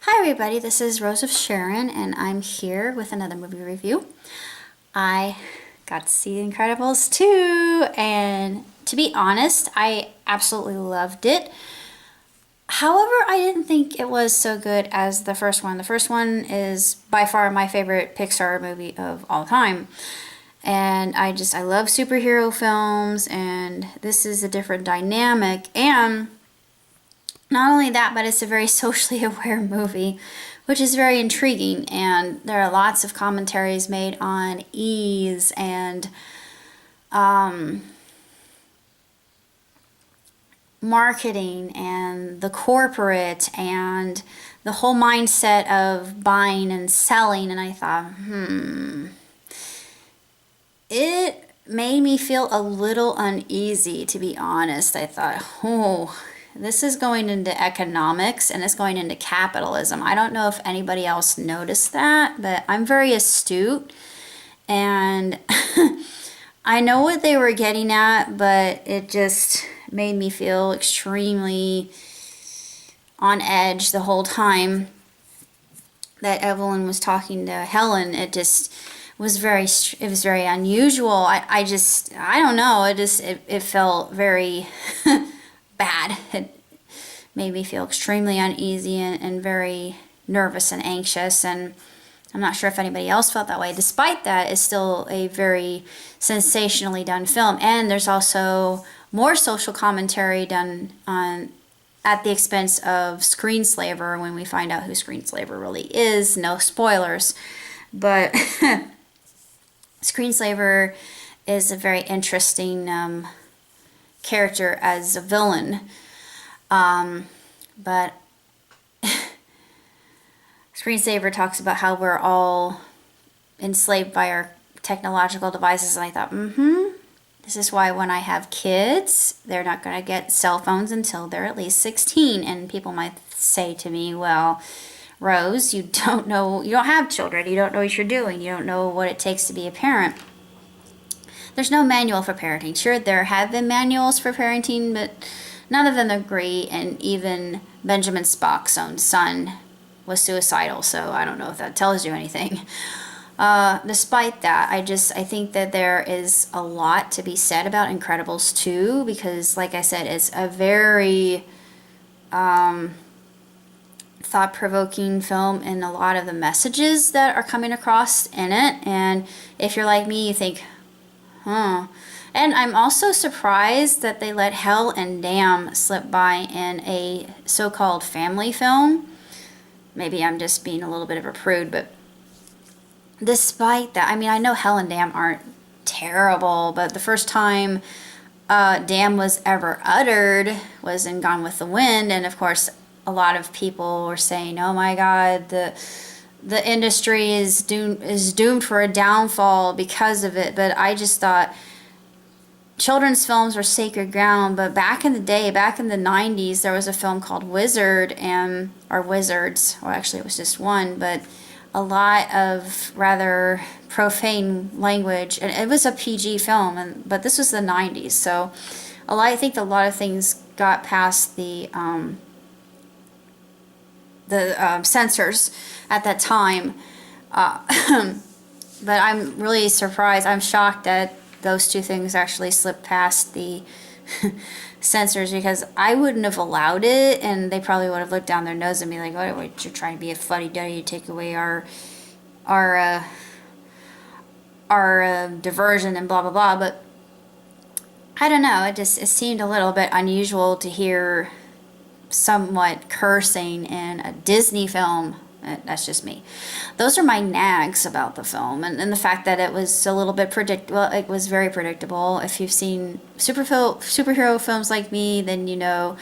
Hi everybody, this is Rose of Sharon and I'm here with another movie review. I got to see The Incredibles 2 and to be honest, I absolutely loved it. However, I didn't think it was so good as the first one. The first one is by far my favorite Pixar movie of all time. And I love superhero films and this is a different dynamic, and not only that, but it's a very socially aware movie, which is very intriguing. And there are lots of commentaries made on ease and marketing and the corporate and the whole mindset of buying and selling. And I thought, it made me feel a little uneasy, to be honest. I thought, this is going into economics and it's going into capitalism. I don't know if anybody else noticed that, but I'm very astute and I know what they were getting at, but it just made me feel extremely on edge the whole time that Evelyn was talking to Helen. It just was very unusual. I don't know. It felt very bad. It made me feel extremely uneasy and very nervous and anxious, and I'm not sure if anybody else felt that way. Despite that, it's still a very sensationally done film, and there's also more social commentary done on at the expense of Screenslaver when we find out who Screenslaver really is. No spoilers, but Screenslaver is a very interesting character as a villain. But Screensaver talks about how we're all enslaved by our technological devices, and I thought, this is why when I have kids, they're not going to get cell phones until they're at least 16. And people might say to me, well, Rose, you don't have children, you don't know what you're doing, you don't know what it takes to be a parent. There's no manual for parenting. Sure, there have been manuals for parenting, but none of them are great, and even Benjamin Spock's own son was suicidal, so I don't know if that tells you anything. Despite that, I think that there is a lot to be said about Incredibles 2, because like I said, it's a very thought-provoking film, and a lot of the messages that are coming across in it, and if you're like me, you think, and I'm also surprised that they let Hell and Damn slip by in a so-called family film. Maybe I'm just being a little bit of a prude, but despite that, I mean, I know Hell and Damn aren't terrible, but the first time Damn was ever uttered was in Gone with the Wind, and of course a lot of people were saying, oh my god, the industry is doomed for a downfall because of it. But I just thought children's films were sacred ground. But back in the day, back in the 90s, there was a film called Wizard, or Wizards, well actually it was just one, but a lot of rather profane language, and it was a PG film, but this was the 90s, so I think a lot of things got past the censors at that time. But I'm really surprised. I'm shocked that those two things actually slipped past the censors, because I wouldn't have allowed it, and they probably would have looked down their nose and be like, "Oh, you're trying to be a fuddy-duddy to take away our diversion and blah blah blah." But I don't know. It seemed a little bit unusual to hear somewhat cursing in a Disney film. That's just me. Those are my nags about the film, and the fact that it was a little bit predictable. It was very predictable. If you've seen superhero films like me, then you know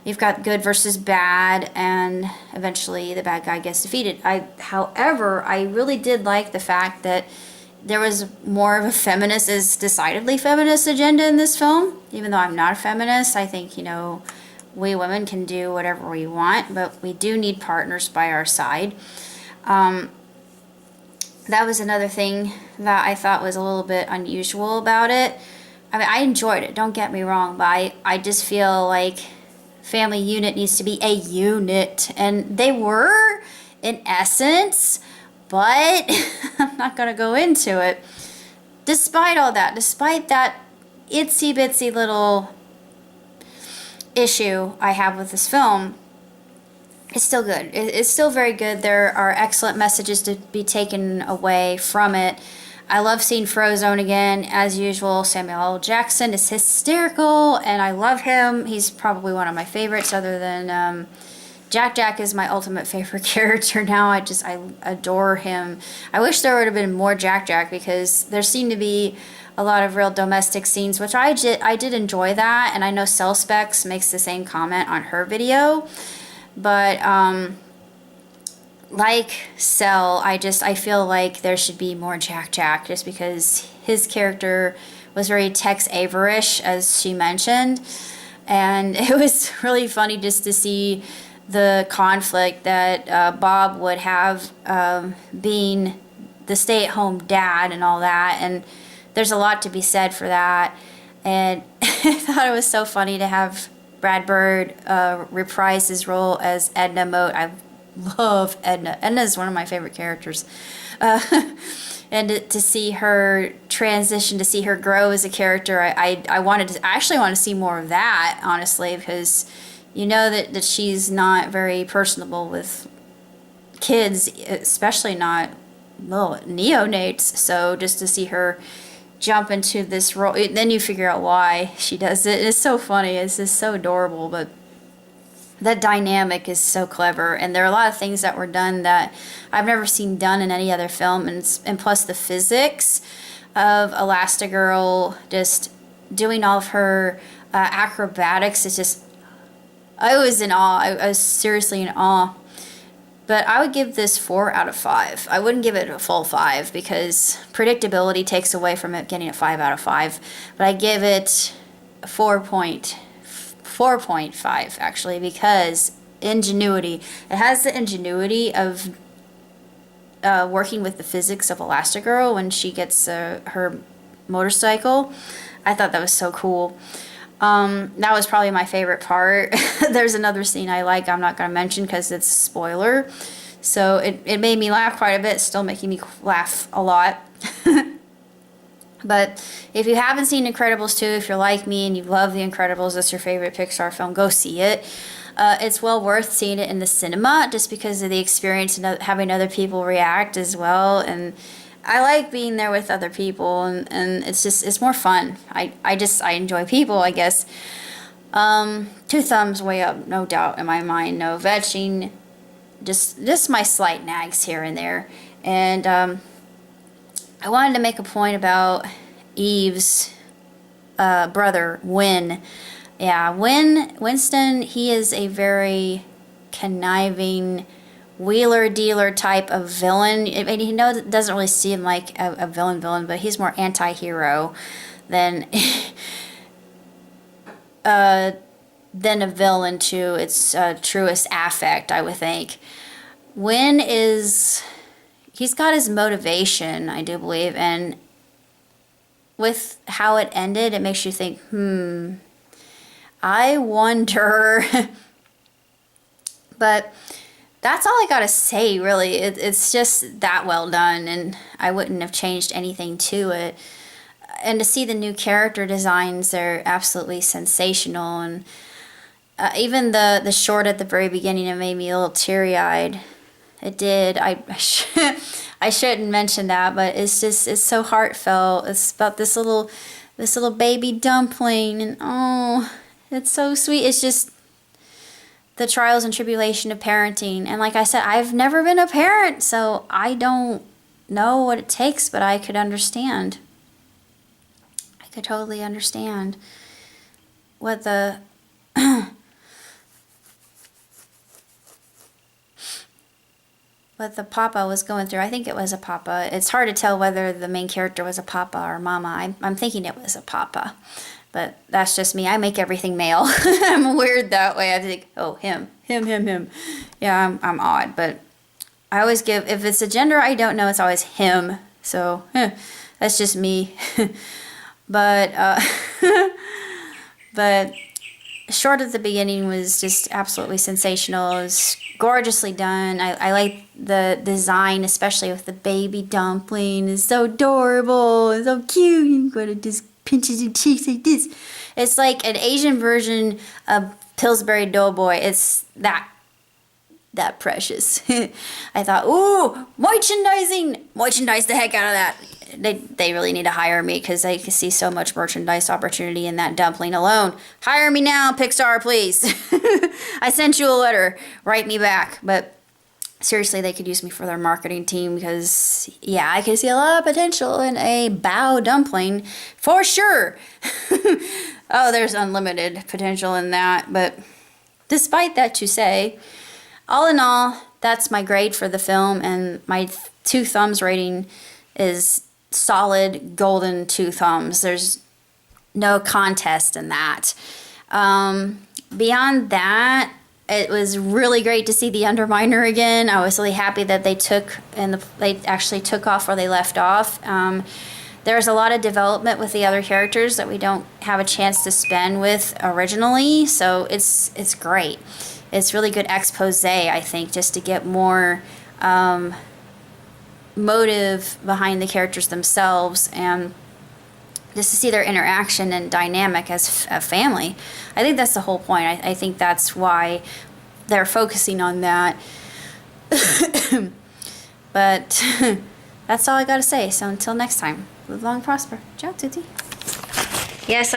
you've got good versus bad, and eventually the bad guy gets defeated. However, I really did like the fact that there was more of a feminist, is decidedly feminist agenda in this film. Even though I'm not a feminist, I think, we women can do whatever we want, but we do need partners by our side. That was another thing that I thought was a little bit unusual about it. I mean, I enjoyed it, don't get me wrong, but I just feel like family unit needs to be a unit. And they were, in essence, but I'm not going to go into it. Despite all that, despite that itsy bitsy little issue I have with this film, it's still good. It's still very good. There are excellent messages to be taken away from it. I love seeing Frozone again, as usual. Samuel L. Jackson is hysterical, and I love him. He's probably one of my favorites, other than Jack. Jack is my ultimate favorite character now. I adore him. I wish there would have been more Jack Jack, because there seemed to be a lot of real domestic scenes, which I did enjoy that, and I know Cell Specs makes the same comment on her video. But like Cell, I feel like there should be more Jack Jack, just because his character was very Tex Averish, as she mentioned, and it was really funny just to see the conflict that Bob would have, being the stay-at-home dad and all that, and there's a lot to be said for that. And I thought it was so funny to have Brad Bird reprised his role as Edna Mote. I love Edna. Edna is one of my favorite characters. And to see her transition, to see her grow as a character, I actually want to see more of that, honestly, because you know that she's not very personable with kids, especially not little neonates. So just to see her jump into this role, then you figure out why she does it. It's so funny. It's just so adorable, but that dynamic is so clever, and there are a lot of things that were done that I've never seen done in any other film, and plus the physics of Elastigirl just doing all of her acrobatics. It's just, I was in awe. I was seriously in awe. But I would give this 4 out of 5. I wouldn't give it a full 5, because predictability takes away from it getting a 5 out of 5. But I give it 4.5, actually, because ingenuity. It has the ingenuity of working with the physics of Elastigirl when she gets her motorcycle. I thought that was so cool. That was probably my favorite part. There's another scene I like, I'm not going to mention because it's a spoiler. So it made me laugh quite a bit, still making me laugh a lot. But if you haven't seen Incredibles 2, if you're like me and you love The Incredibles, that's your favorite Pixar film, go see it. It's well worth seeing it in the cinema, just because of the experience and having other people react as well. And I like being there with other people, and it's more fun. I enjoy people, I guess. 2 thumbs way up, no doubt in my mind. No vetching, just my slight nags here and there. And I wanted to make a point about Eve's brother, Win. Yeah, Winston, he is a very conniving, wheeler-dealer type of villain. I mean, he doesn't really seem like a villain, but he's more anti-hero than a villain to its truest affect, I would think. Win he's got his motivation, I do believe, and with how it ended, it makes you think, I wonder. But that's all I gotta say, really. It's just that well done, and I wouldn't have changed anything to it. And to see the new character designs, they're absolutely sensational. And even the short at the very beginning, it made me a little teary-eyed. It did. I shouldn't mention that, but it's so heartfelt. It's about this little baby dumpling, and oh, it's so sweet. It's just the trials and tribulation of parenting. And like I said, I've never been a parent, so I don't know what it takes, but I could understand. I could totally understand what the what the papa was going through. I think it was a papa. It's hard to tell whether the main character was a papa or mama. I'm thinking it was a papa. But that's just me. I make everything male. I'm weird that way. I think, oh, him. Yeah, I'm odd. But I always give, if it's a gender I don't know, it's always him. So, that's just me. But short at the beginning was just absolutely sensational. It was gorgeously done. I like the design, especially with the baby dumpling. It's so adorable. It's so cute. You go to just pinches your cheeks like this. It's like an Asian version of Pillsbury Doughboy. It's that precious. I thought, ooh, merchandising! Merchandise the heck out of that. They really need to hire me because I can see so much merchandise opportunity in that dumpling alone. Hire me now, Pixar, please. I sent you a letter. Write me back. But seriously, they could use me for their marketing team because, yeah, I can see a lot of potential in a bao dumpling for sure. Oh, there's unlimited potential in that. But despite that, you say, all in all, that's my grade for the film, and my 2 thumbs rating is solid golden 2 thumbs. There's no contest in that. Beyond that, it was really great to see the Underminer again. I was really happy that they actually took off where they left off. There's a lot of development with the other characters that we don't have a chance to spend with originally, so it's great. It's really good expose, I think, just to get more motive behind the characters themselves and just to see their interaction and dynamic as a family. I think that's the whole point. I think that's why they're focusing on that. But that's all I got to say. So until next time, live long and prosper. Ciao, tutti. Yes.